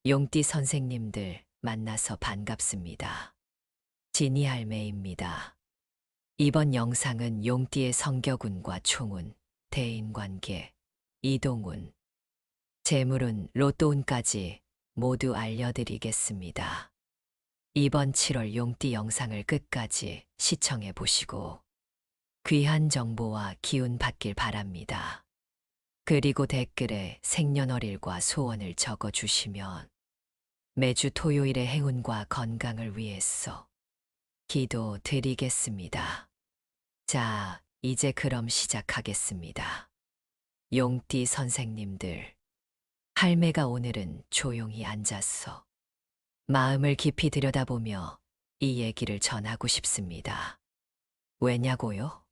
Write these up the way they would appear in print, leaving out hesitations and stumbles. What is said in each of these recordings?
용띠 선생님들 만나서 반갑습니다. 진이 할매입니다. 이번 영상은 용띠의 성격운과 총운, 대인관계, 이동운, 재물운, 로또운까지 모두 알려드리겠습니다. 이번 7월 용띠 영상을 끝까지 시청해 보시고 귀한 정보와 기운 받길 바랍니다. 그리고 댓글에 생년월일과 소원을 적어 주시면 매주 토요일의 행운과 건강을 위해서 기도 드리겠습니다. 자, 이제 그럼 시작하겠습니다. 용띠 선생님들, 할매가 오늘은 조용히 앉았어. 마음을 깊이 들여다보며 이 얘기를 전하고 싶습니다. 왜냐고요?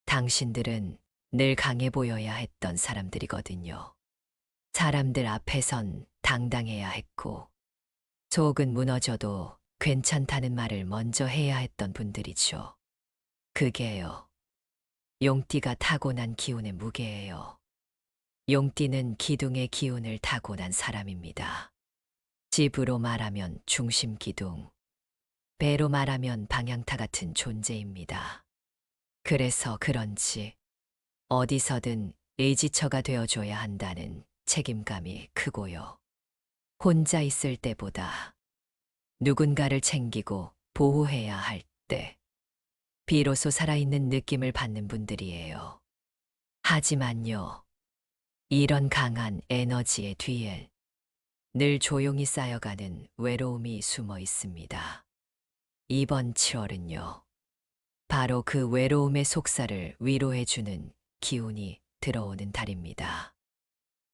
당신들은 늘 강해 보여야 했던 사람들이거든요. 사람들 앞에선 당당해야 했고, 속은 무너져도 괜찮다는 말을 먼저 해야 했던 분들이죠. 그게요. 용띠가 타고난 기운의 무게예요. 용띠는 기둥의 기운을 타고난 사람입니다. 집으로 말하면 중심 기둥, 배로 말하면 방향타 같은 존재입니다. 그래서 그런지 어디서든 의지처가 되어줘야 한다는 책임감이 크고요. 혼자 있을 때보다 누군가를 챙기고 보호해야 할 때, 비로소 살아있는 느낌을 받는 분들이에요. 하지만요, 이런 강한 에너지의 뒤엔 늘 조용히 쌓여가는 외로움이 숨어 있습니다. 이번 7월은요, 바로 그 외로움의 속살을 위로해주는 기운이 들어오는 달입니다.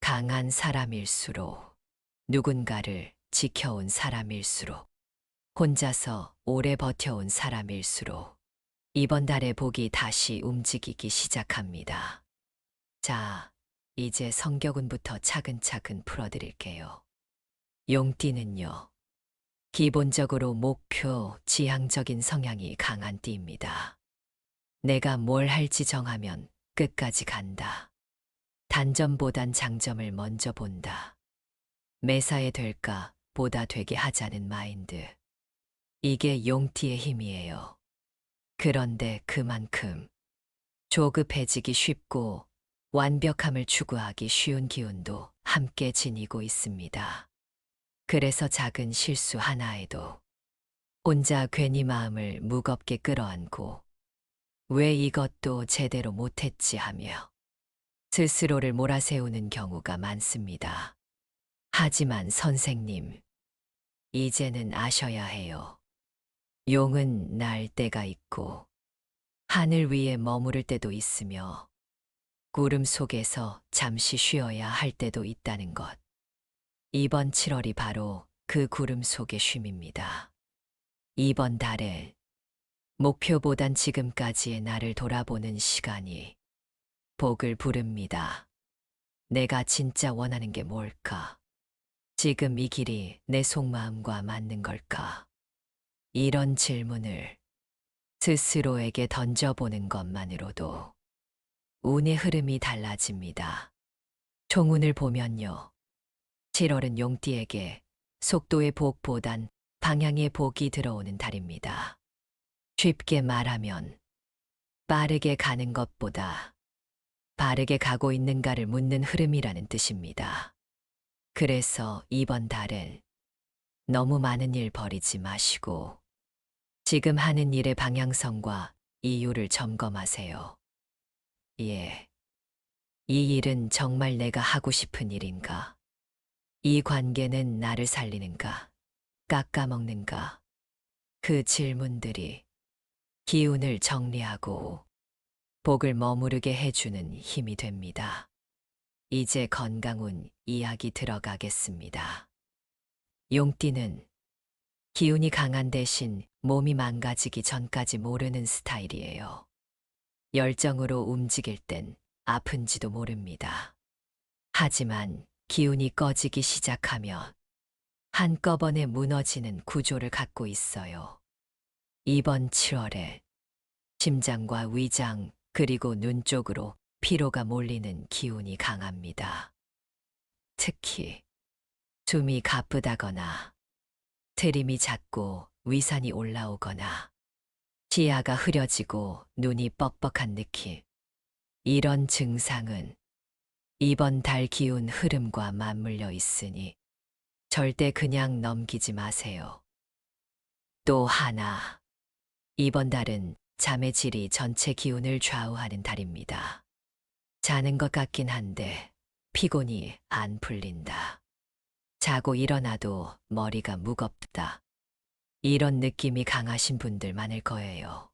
강한 사람일수록, 누군가를 지켜온 사람일수록, 혼자서 오래 버텨온 사람일수록 이번 달의 복이 다시 움직이기 시작합니다. 자, 이제 성격운부터 차근차근 풀어드릴게요. 용띠는요, 기본적으로 목표, 지향적인 성향이 강한 띠입니다. 내가 뭘 할지 정하면 끝까지 간다. 단점보단 장점을 먼저 본다. 매사에 될까 보다 되게 하자는 마인드. 이게 용띠의 힘이에요. 그런데 그만큼 조급해지기 쉽고 완벽함을 추구하기 쉬운 기운도 함께 지니고 있습니다. 그래서 작은 실수 하나에도 혼자 괜히 마음을 무겁게 끌어안고 왜 이것도 제대로 못했지 하며 스스로를 몰아세우는 경우가 많습니다. 하지만 선생님, 이제는 아셔야 해요. 용은 날 때가 있고 하늘 위에 머무를 때도 있으며 구름 속에서 잠시 쉬어야 할 때도 있다는 것. 이번 7월이 바로 그 구름 속의 쉼입니다. 이번 달에 목표보단 지금까지의 나를 돌아보는 시간이 복을 부릅니다. 내가 진짜 원하는 게 뭘까? 지금 이 길이 내 속마음과 맞는 걸까? 이런 질문을 스스로에게 던져보는 것만으로도 운의 흐름이 달라집니다. 총운을 보면요, 7월은 용띠에게 속도의 복보단 방향의 복이 들어오는 달입니다. 쉽게 말하면 빠르게 가는 것보다 바르게 가고 있는가를 묻는 흐름이라는 뜻입니다. 그래서 이번 달은 너무 많은 일 버리지 마시고 지금 하는 일의 방향성과 이유를 점검하세요. 예. 이 일은 정말 내가 하고 싶은 일인가? 이 관계는 나를 살리는가? 깎아먹는가? 그 질문들이 기운을 정리하고 복을 머무르게 해주는 힘이 됩니다. 이제 건강운 이야기 들어가겠습니다. 용띠는 기운이 강한 대신 몸이 망가지기 전까지 모르는 스타일이에요. 열정으로 움직일 땐 아픈지도 모릅니다. 하지만 기운이 꺼지기 시작하면 한꺼번에 무너지는 구조를 갖고 있어요. 이번 7월에 심장과 위장 그리고 눈 쪽으로 피로가 몰리는 기운이 강합니다. 특히 숨이 가쁘다거나 트림이 잦고 위산이 올라오거나 시야가 흐려지고 눈이 뻑뻑한 느낌. 이런 증상은 이번 달 기운 흐름과 맞물려 있으니 절대 그냥 넘기지 마세요. 또 하나, 이번 달은 잠의 질이 전체 기운을 좌우하는 달입니다. 자는 것 같긴 한데 피곤이 안 풀린다. 자고 일어나도 머리가 무겁다. 이런 느낌이 강하신 분들 많을 거예요.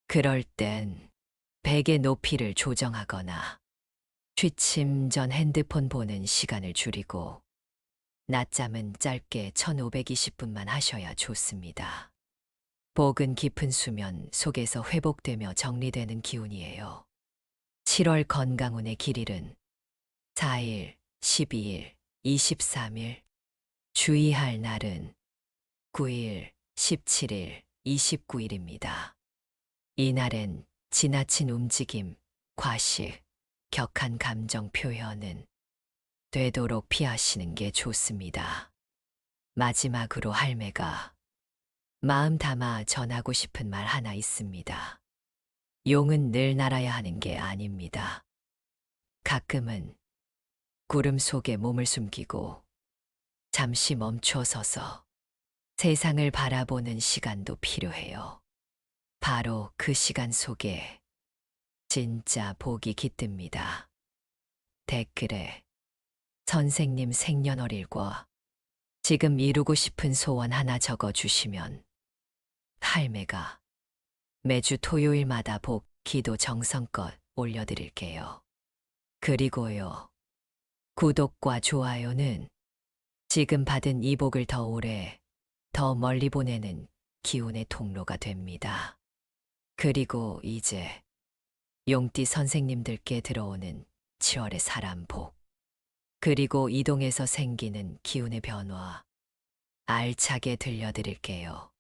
그럴 땐 베개 높이를 조정하거나 취침 전 핸드폰 보는 시간을 줄이고 낮잠은 짧게 1520분만 하셔야 좋습니다. 복은 깊은 수면 속에서 회복되며 정리되는 기운이에요. 7월 건강운의 길일은 4일, 12일, 23일, 주의할 날은 9일, 17일, 29일입니다. 이날엔 지나친 움직임, 과식, 격한 감정 표현은 되도록 피하시는 게 좋습니다. 마지막으로 할매가 마음 담아 전하고 싶은 말 하나 있습니다. 용은 늘 날아야 하는 게 아닙니다. 가끔은 구름 속에 몸을 숨기고 잠시 멈춰 서서 세상을 바라보는 시간도 필요해요. 바로 그 시간 속에 진짜 복이 깃듭니다. 댓글에 선생님 생년월일과 지금 이루고 싶은 소원 하나 적어 주시면 할매가 매주 토요일마다 복, 기도 정성껏 올려드릴게요. 그리고요, 구독과 좋아요는 지금 받은 이 복을 더 오래, 더 멀리 보내는 기운의 통로가 됩니다. 그리고 이제 용띠 선생님들께 들어오는 7월의 사람 복, 그리고 이동에서 생기는 기운의 변화, 알차게 들려드릴게요.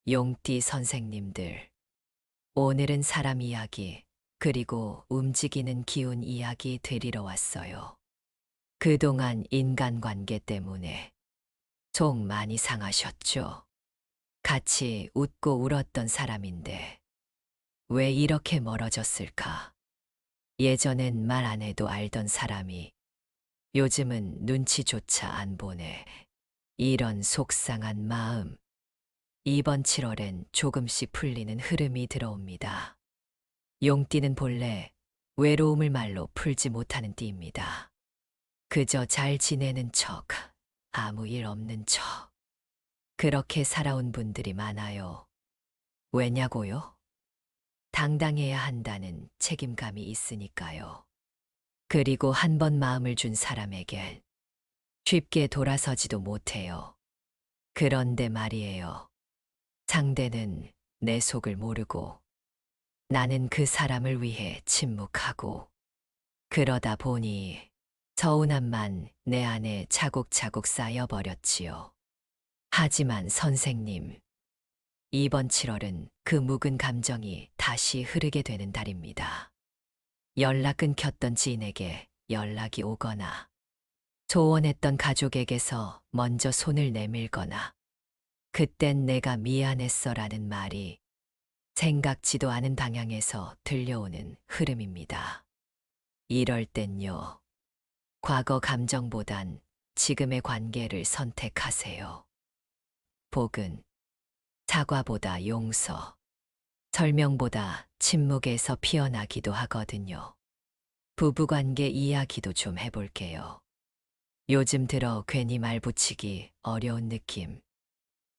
용띠 선생님들, 오늘은 사람 이야기, 그리고 움직이는 기운 이야기 드리러 왔어요. 그동안 인간관계 때문에 속 많이 상하셨죠? 같이 웃고 울었던 사람인데 왜 이렇게 멀어졌을까? 예전엔 말 안 해도 알던 사람이 요즘은 눈치조차 안 보네. 이런 속상한 마음. 이번 7월엔 조금씩 풀리는 흐름이 들어옵니다. 용띠는 본래 외로움을 말로 풀지 못하는 띠입니다. 그저 잘 지내는 척, 아무 일 없는 척. 그렇게 살아온 분들이 많아요. 왜냐고요? 당당해야 한다는 책임감이 있으니까요. 그리고 한 번 마음을 준 사람에겐 쉽게 돌아서지도 못해요. 그런데 말이에요. 상대는 내 속을 모르고 나는 그 사람을 위해 침묵하고 그러다 보니 서운함만 내 안에 차곡차곡 쌓여버렸지요. 하지만 선생님, 이번 7월은 그 묵은 감정이 다시 흐르게 되는 달입니다. 연락 끊겼던 지인에게 연락이 오거나 소원했던 가족에게서 먼저 손을 내밀거나 그땐 내가 미안했어라는 말이 생각지도 않은 방향에서 들려오는 흐름입니다. 이럴 땐요, 과거 감정보단 지금의 관계를 선택하세요. 복은 사과보다 용서, 설명보다 침묵에서 피어나기도 하거든요. 부부관계 이야기도 좀 해볼게요. 요즘 들어 괜히 말 붙이기 어려운 느낌.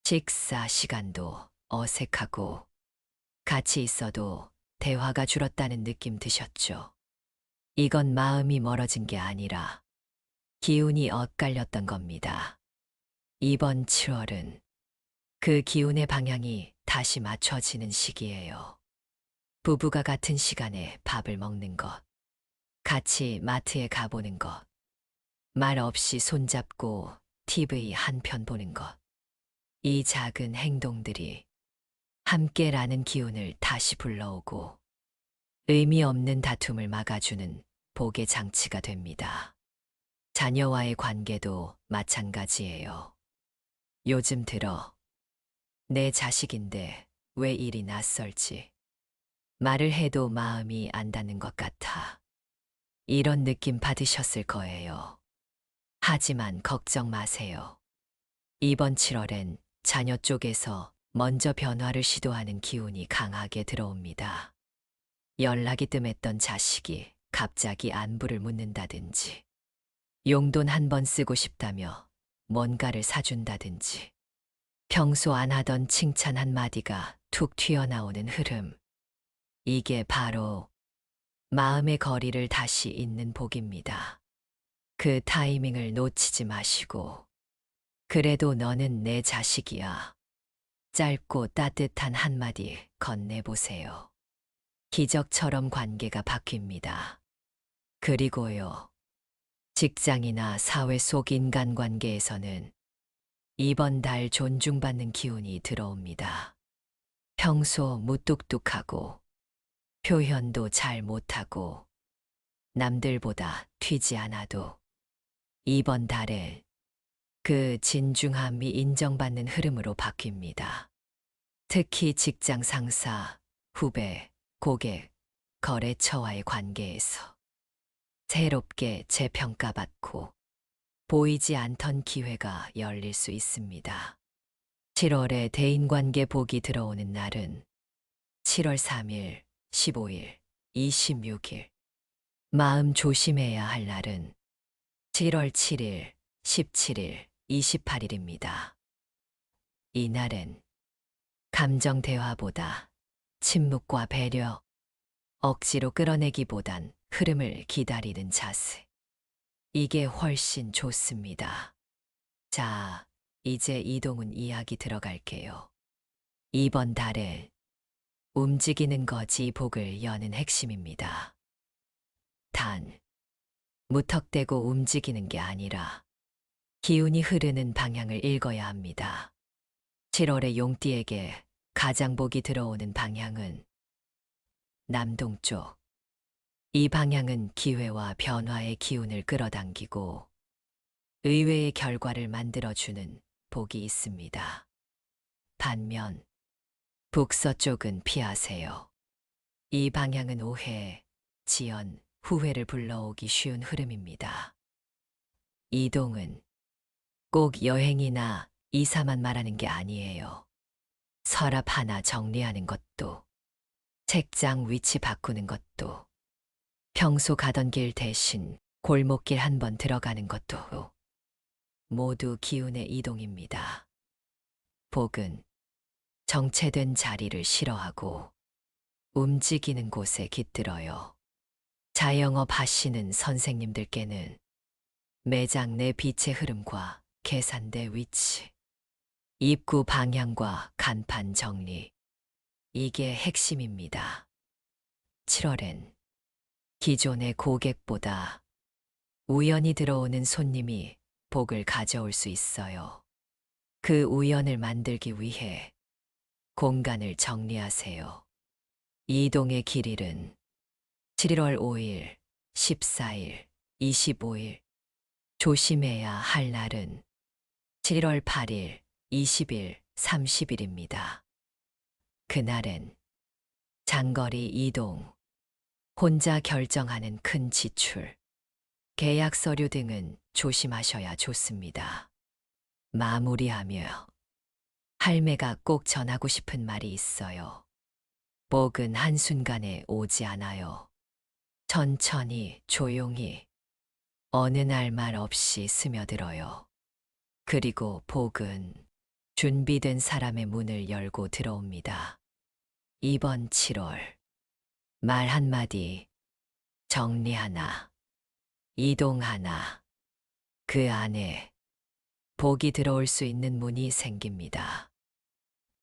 식사 시간도 어색하고 같이 있어도 대화가 줄었다는 느낌 드셨죠? 이건 마음이 멀어진 게 아니라 기운이 엇갈렸던 겁니다. 이번 7월은 그 기운의 방향이 다시 맞춰지는 시기예요. 부부가 같은 시간에 밥을 먹는 것, 같이 마트에 가보는 것, 말 없이 손잡고 TV 한 편 보는 것. 이 작은 행동들이 함께라는 기운을 다시 불러오고 의미 없는 다툼을 막아주는 복의 장치가 됩니다. 자녀와의 관계도 마찬가지예요. 요즘 들어 내 자식인데 왜 이리 낯설지? 말을 해도 마음이 안 닿는 것 같아. 이런 느낌 받으셨을 거예요. 하지만 걱정 마세요. 이번 7월엔 자녀 쪽에서 먼저 변화를 시도하는 기운이 강하게 들어옵니다. 연락이 뜸했던 자식이 갑자기 안부를 묻는다든지, 용돈 한 번 쓰고 싶다며 뭔가를 사준다든지, 평소 안 하던 칭찬 한마디가 툭 튀어나오는 흐름. 이게 바로 마음의 거리를 다시 잇는 복입니다. 그 타이밍을 놓치지 마시고, 그래도 너는 내 자식이야. 짧고 따뜻한 한마디 건네보세요. 기적처럼 관계가 바뀝니다. 그리고요, 직장이나 사회 속 인간관계에서는 이번 달 존중받는 기운이 들어옵니다. 평소 무뚝뚝하고 표현도 잘 못하고 남들보다 튀지 않아도 이번 달에 그 진중함이 인정받는 흐름으로 바뀝니다. 특히 직장 상사, 후배, 고객, 거래처와의 관계에서 새롭게 재평가받고 보이지 않던 기회가 열릴 수 있습니다. 7월에 대인관계 복이 들어오는 날은 7월 3일, 15일, 26일. 마음 조심해야 할 날은 7월 7일, 17일, 28일입니다. 이날엔 감정 대화보다 침묵과 배려, 억지로 끌어내기보단 흐름을 기다리는 자세. 이게 훨씬 좋습니다. 자, 이제 이동훈 이야기 들어갈게요. 이번 달에 움직이는 것이 복을 여는 핵심입니다. 단, 무턱대고 움직이는 게 아니라 기운이 흐르는 방향을 읽어야 합니다. 7월에 용띠에게 가장 복이 들어오는 방향은 남동쪽. 이 방향은 기회와 변화의 기운을 끌어당기고 의외의 결과를 만들어주는 복이 있습니다. 반면 북서쪽은 피하세요. 이 방향은 오해, 지연, 후회를 불러오기 쉬운 흐름입니다. 이동은 꼭 여행이나 이사만 말하는 게 아니에요. 서랍 하나 정리하는 것도, 책장 위치 바꾸는 것도, 평소 가던 길 대신 골목길 한번 들어가는 것도 모두 기운의 이동입니다. 복은 정체된 자리를 싫어하고 움직이는 곳에 깃들어요. 자영업 하시는 선생님들께는 매장 내 빛의 흐름과 계산대 위치, 입구 방향과 간판 정리, 이게 핵심입니다. 7월엔 기존의 고객보다 우연히 들어오는 손님이 복을 가져올 수 있어요. 그 우연을 만들기 위해 공간을 정리하세요. 이동의 길일은 7월 5일, 14일, 25일. 조심해야 할 날은 7월 8일, 20일, 30일입니다. 그날엔 장거리 이동, 혼자 결정하는 큰 지출, 계약 서류 등은 조심하셔야 좋습니다. 마무리하며 할매가 꼭 전하고 싶은 말이 있어요. 복은 한순간에 오지 않아요. 천천히, 조용히, 어느 날 말 없이 스며들어요. 그리고 복은 준비된 사람의 문을 열고 들어옵니다. 이번 7월, 말 한마디, 정리 하나, 이동 하나, 그 안에 복이 들어올 수 있는 문이 생깁니다.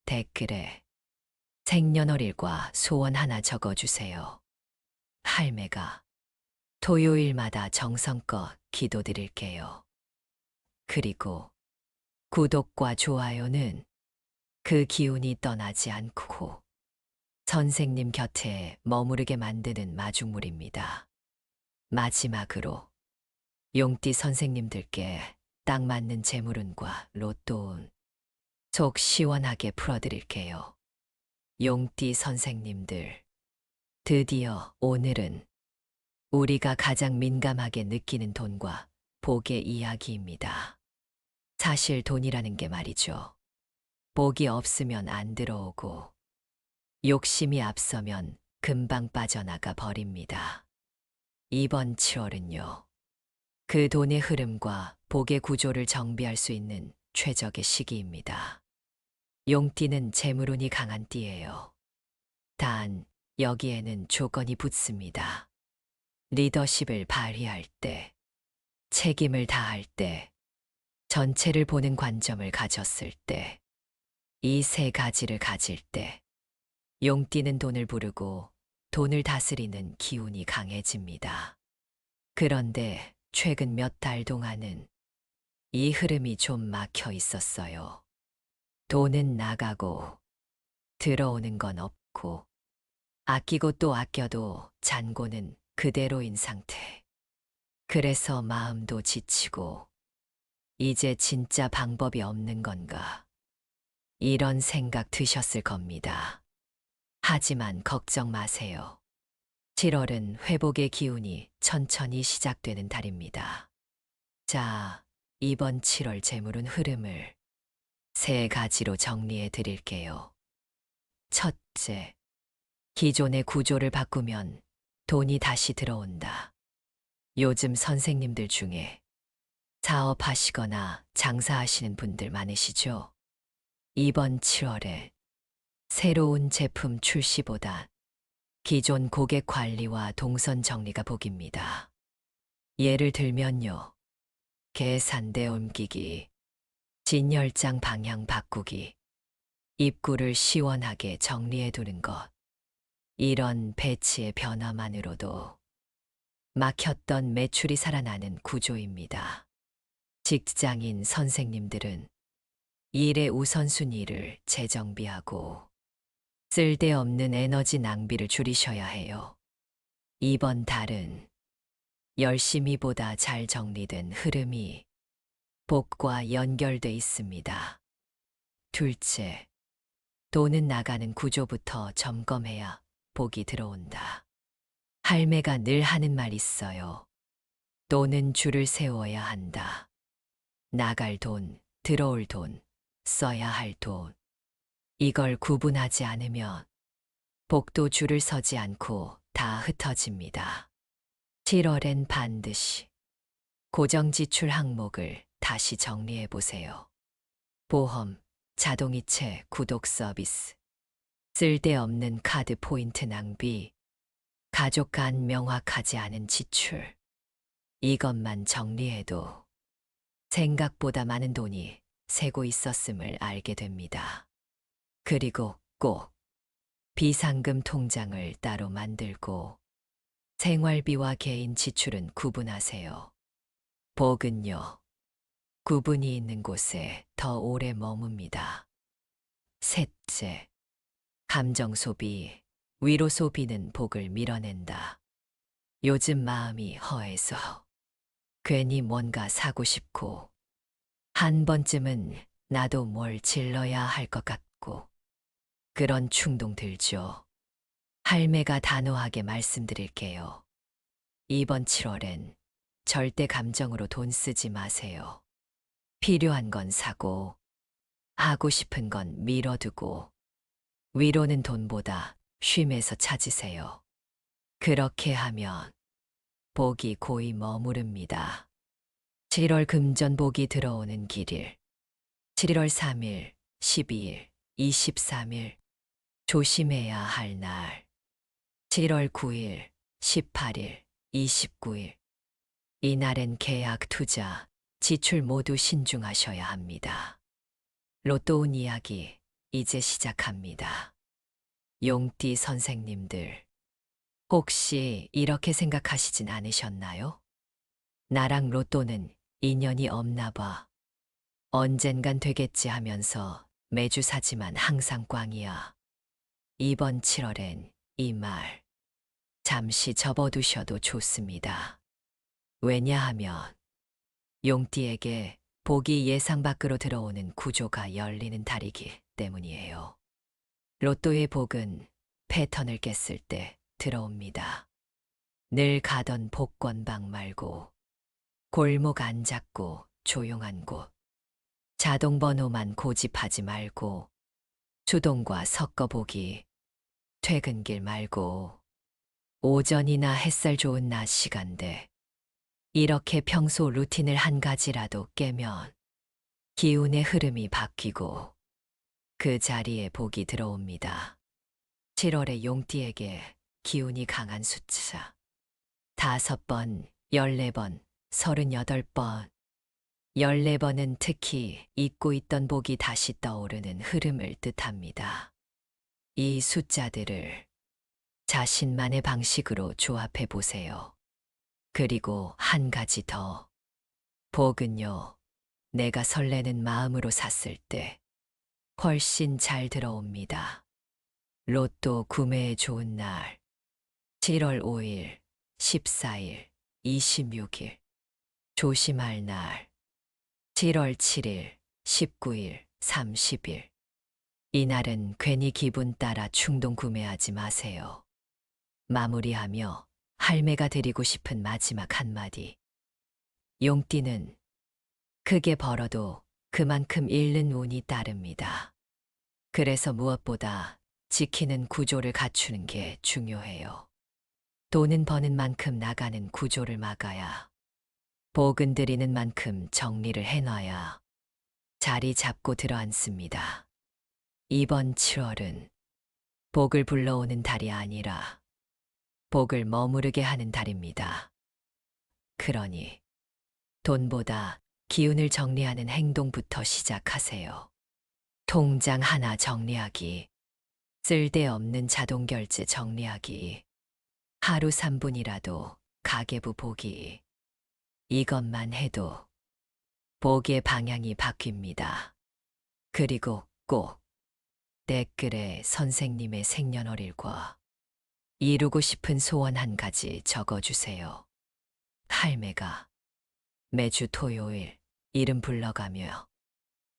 댓글에 생년월일과 소원 하나 적어주세요. 할매가 토요일마다 정성껏 기도드릴게요. 그리고 구독과 좋아요는 그 기운이 떠나지 않고 선생님 곁에 머무르게 만드는 마중물입니다. 마지막으로 용띠 선생님들께 딱 맞는 재물운과 로또운 속 시원하게 풀어드릴게요. 용띠 선생님들, 드디어 오늘은 우리가 가장 민감하게 느끼는 돈과 복의 이야기입니다. 사실 돈이라는 게 말이죠. 복이 없으면 안 들어오고 욕심이 앞서면 금방 빠져나가 버립니다. 이번 7월은요. 그 돈의 흐름과 복의 구조를 정비할 수 있는 최적의 시기입니다. 용띠는 재물운이 강한 띠예요. 단 여기에는 조건이 붙습니다. 리더십을 발휘할 때, 책임을 다할 때, 전체를 보는 관점을 가졌을 때, 이 세 가지를 가질 때, 용띠는 돈을 부르고 돈을 다스리는 기운이 강해집니다. 그런데 최근 몇 달 동안은 이 흐름이 좀 막혀 있었어요. 돈은 나가고 들어오는 건 없고 아끼고 또 아껴도 잔고는 그대로인 상태. 그래서 마음도 지치고 이제 진짜 방법이 없는 건가? 이런 생각 드셨을 겁니다. 하지만 걱정 마세요. 7월은 회복의 기운이 천천히 시작되는 달입니다. 자, 이번 7월 재물운 흐름을 세 가지로 정리해 드릴게요. 첫째, 기존의 구조를 바꾸면 돈이 다시 들어온다. 요즘 선생님들 중에 사업하시거나 장사하시는 분들 많으시죠? 이번 7월에 새로운 제품 출시보다 기존 고객 관리와 동선 정리가 복입니다. 예를 들면요. 계산대 옮기기, 진열장 방향 바꾸기, 입구를 시원하게 정리해 두는 것. 이런 배치의 변화만으로도 막혔던 매출이 살아나는 구조입니다. 직장인 선생님들은 일의 우선순위를 재정비하고 쓸데없는 에너지 낭비를 줄이셔야 해요. 이번 달은 열심히보다 잘 정리된 흐름이 복과 연결돼 있습니다. 둘째, 돈은 나가는 구조부터 점검해야 복이 들어온다. 할매가 늘 하는 말 있어요. 돈은 줄을 세워야 한다. 나갈 돈, 들어올 돈, 써야 할 돈. 이걸 구분하지 않으면 복도 줄을 서지 않고 다 흩어집니다. 7월엔 반드시 고정지출 항목을 다시 정리해 보세요. 보험, 자동이체, 구독 서비스, 쓸데없는 카드 포인트 낭비, 가족 간 명확하지 않은 지출. 이것만 정리해도 생각보다 많은 돈이 새고 있었음을 알게 됩니다. 그리고 꼭 비상금 통장을 따로 만들고 생활비와 개인 지출은 구분하세요. 복은요, 구분이 있는 곳에 더 오래 머뭅니다. 셋째, 감정 소비, 위로 소비는 복을 밀어낸다. 요즘 마음이 허해서 괜히 뭔가 사고 싶고 한 번쯤은 나도 뭘 질러야 할 것 같고 그런 충동 들죠. 할매가 단호하게 말씀드릴게요. 이번 7월엔 절대 감정으로 돈 쓰지 마세요. 필요한 건 사고 하고 싶은 건 미뤄두고 위로는 돈보다 쉼에서 찾으세요. 그렇게 하면 복이 고이 머무릅니다. 7월 금전복이 들어오는 길일 7월 3일, 12일, 23일 조심해야 할 날 7월 9일, 18일, 29일 이날엔 계약, 투자, 지출 모두 신중하셔야 합니다. 로또운 이야기 이제 시작합니다. 용띠 선생님들, 혹시 이렇게 생각하시진 않으셨나요? 나랑 로또는 인연이 없나 봐. 언젠간 되겠지 하면서 매주 사지만 항상 꽝이야. 이번 7월엔 이 말 잠시 접어두셔도 좋습니다. 왜냐하면 용띠에게 복이 예상 밖으로 들어오는 구조가 열리는 달이기 때문이에요. 로또의 복은 패턴을 깼을 때 들어옵니다. 늘 가던 복권방 말고 골목 안 잡고 조용한 곳, 자동번호만 고집하지 말고 수동과 섞어보기, 퇴근길 말고 오전이나 햇살 좋은 낮 시간대, 이렇게 평소 루틴을 한 가지라도 깨면 기운의 흐름이 바뀌고 그 자리에 복이 들어옵니다. 7월에 용띠에게 기운이 강한 숫자 5번, 14번, 38번. 14번은 특히 잊고 있던 복이 다시 떠오르는 흐름을 뜻합니다. 이 숫자들을 자신만의 방식으로 조합해 보세요. 그리고 한 가지 더. 복은요, 내가 설레는 마음으로 샀을 때 훨씬 잘 들어옵니다. 로또 구매에 좋은 날. 7월 5일, 14일, 26일. 조심할 날. 7월 7일, 19일, 30일. 이날은 괜히 기분 따라 충동 구매하지 마세요. 마무리하며 할매가 드리고 싶은 마지막 한마디. 용띠는 크게 벌어도 그만큼 잃는 운이 따릅니다. 그래서 무엇보다 지키는 구조를 갖추는 게 중요해요. 돈은 버는 만큼 나가는 구조를 막아야, 복은 들이는 만큼 정리를 해놔야 자리 잡고 들어앉습니다. 이번 7월은 복을 불러오는 달이 아니라 복을 머무르게 하는 달입니다. 그러니 돈보다 기운을 정리하는 행동부터 시작하세요. 통장 하나 정리하기, 쓸데없는 자동결제 정리하기, 하루 3분이라도 가계부 보기. 이것만 해도 복의 방향이 바뀝니다. 그리고 꼭 댓글에 선생님의 생년월일과 이루고 싶은 소원 한 가지 적어주세요. 할매가 매주 토요일 이름 불러가며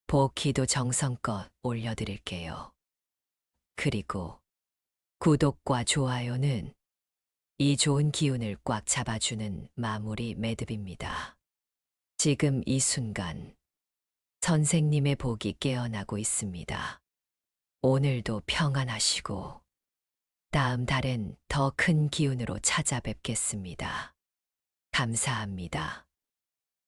복 기도 정성껏 올려드릴게요. 그리고 구독과 좋아요는 이 좋은 기운을 꽉 잡아주는 마무리 매듭입니다. 지금 이 순간 선생님의 복이 깨어나고 있습니다. 오늘도 평안하시고 다음 달엔 더 큰 기운으로 찾아뵙겠습니다. 감사합니다.